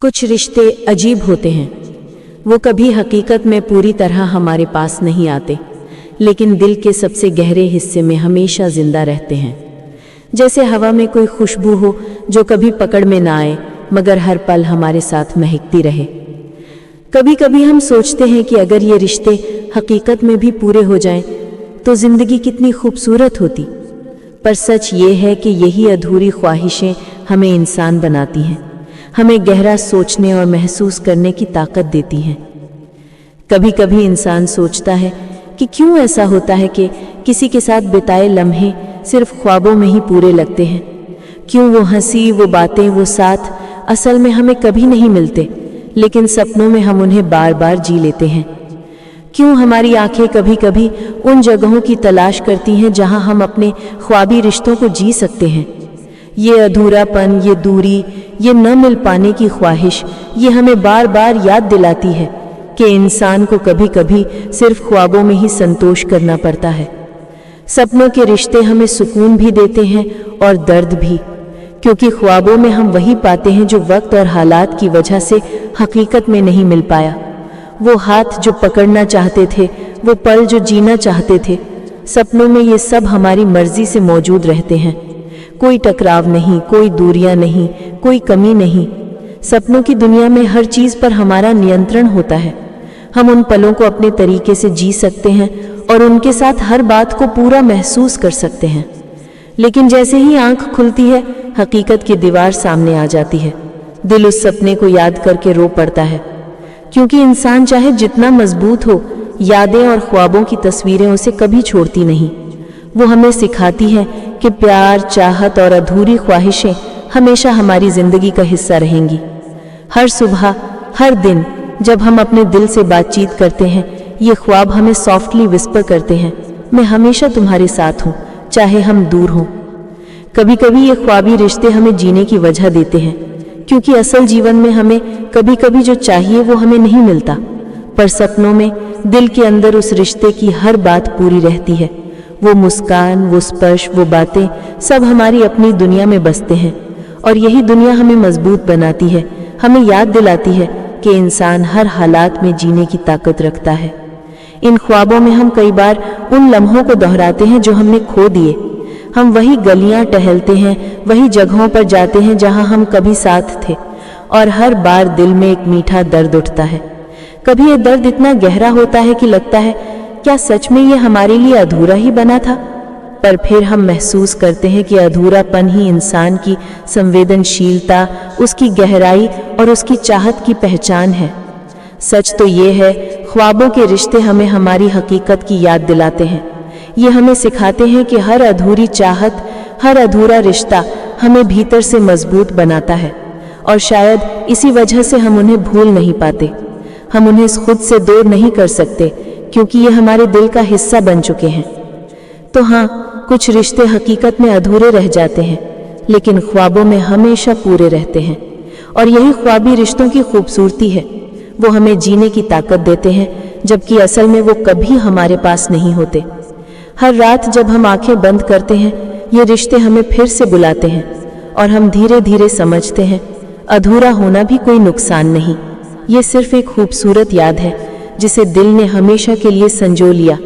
कुछ रिश्ते अजीब होते हैं। वो कभी हकीकत में पूरी तरह हमारे पास नहीं आते, लेकिन दिल के सबसे गहरे हिस्से में हमेशा जिंदा रहते हैं। जैसे हवा में कोई खुशबू हो जो कभी पकड़ में ना आए, मगर हर पल हमारे साथ महकती रहे। कभी कभी हम सोचते हैं कि अगर ये रिश्ते हकीकत में भी पूरे हो जाएं, तो ज़िंदगी कितनी खूबसूरत होती। पर सच ये है कि यही अधूरी ख्वाहिशें हमें इंसान बनाती हैं, हमें गहरा सोचने और महसूस करने की ताकत देती हैं। कभी कभी इंसान सोचता है कि क्यों ऐसा होता है कि किसी के साथ बिताए लम्हे सिर्फ ख्वाबों में ही पूरे लगते हैं। क्यों वो हंसी, वो बातें, वो साथ असल में हमें कभी नहीं मिलते, लेकिन सपनों में हम उन्हें बार बार जी लेते हैं। क्यों हमारी आंखें कभी कभी उन जगहों की तलाश करती हैं जहां हम अपने ख्वाबी रिश्तों को जी सकते हैं। ये अधूरापन, ये दूरी, ये न मिल पाने की ख्वाहिश, ये हमें बार बार याद दिलाती है कि इंसान को कभी कभी सिर्फ ख्वाबों में ही संतोष करना पड़ता है। सपनों के रिश्ते हमें सुकून भी देते हैं और दर्द भी, क्योंकि ख्वाबों में हम वही पाते हैं जो वक्त और हालात की वजह से हकीकत में नहीं मिल पाया। वो हाथ जो पकड़ना चाहते थे, वो पल जो जीना चाहते थे। सपनों में ये सब हमारी मर्जी से मौजूद रहते हैं। कोई टकराव नहीं, कोई दूरियां नहीं, कोई कमी नहीं। सपनों की दुनिया में हर चीज़ पर हमारा नियंत्रण होता है। हम उन पलों को अपने तरीके से जी सकते हैं और उनके साथ हर बात को पूरा महसूस कर सकते हैं। लेकिन जैसे ही आंख खुलती है, हकीकत की दीवार सामने आ जाती है। दिल उस सपने को याद करके रो पड़ता है, क्योंकि इंसान चाहे जितना मजबूत हो, यादें और ख्वाबों की तस्वीरें उसे कभी छोड़ती नहीं। वो हमें सिखाती है कि प्यार, चाहत और अधूरी ख्वाहिशें हमेशा हमारी जिंदगी का हिस्सा रहेंगी। हर सुबह, हर दिन जब हम अपने दिल से बातचीत करते हैं, ये ख्वाब हमें सॉफ्टली विस्पर करते हैं, मैं हमेशा तुम्हारे साथ हूँ, चाहे हम दूर हों। कभी कभी ये ख्वाबी रिश्ते हमें जीने की वजह देते हैं, क्योंकि असल जीवन में हमें कभी कभी जो चाहिए वो हमें नहीं मिलता। पर सपनों में दिल के अंदर उस रिश्ते की हर बात पूरी रहती है। वो मुस्कान, वो स्पर्श, वो बातें सब हमारी अपनी दुनिया में बसते हैं, और यही दुनिया हमें मजबूत बनाती है, हमें याद दिलाती है कि इंसान हर हालात में जीने की ताकत रखता है। इन ख्वाबों में हम कई बार उन लम्हों को दोहराते हैं जो हमने खो दिए। हम वही गलियां टहलते हैं, वही जगहों पर जाते हैं जहां हम कभी साथ थे, और हर बार दिल में एक मीठा दर्द उठता है। कभी ये दर्द इतना गहरा होता है कि लगता है क्या सच में ये हमारे लिए अधूरा ही बना था। पर फिर हम महसूस करते हैं कि अधूरापन ही इंसान की संवेदनशीलता, उसकी गहराई और उसकी चाहत की पहचान है। सच तो ये है, ख्वाबों के रिश्ते हमें हमारी हकीकत की याद दिलाते हैं। ये हमें सिखाते हैं कि हर अधूरी चाहत, हर अधूरा रिश्ता हमें भीतर से मजबूत बनाता है, और शायद इसी वजह से हम उन्हें भूल नहीं पाते। हम उन्हें खुद से दूर नहीं कर सकते, क्योंकि ये हमारे दिल का हिस्सा बन चुके हैं। तो हाँ, कुछ रिश्ते हकीकत में अधूरे रह जाते हैं, लेकिन ख्वाबों में हमेशा पूरे रहते हैं। और यही ख्वाबी रिश्तों की खूबसूरती है। वो हमें जीने की ताकत देते हैं, जबकि असल में वो कभी हमारे पास नहीं होते। हर रात जब हम आंखें बंद करते हैं, ये रिश्ते हमें फिर से बुलाते हैं, और हम धीरे धीरे समझते हैं अधूरा होना भी कोई नुकसान नहीं। ये सिर्फ एक खूबसूरत याद है जिसे दिल ने हमेशा के लिए संजो लिया।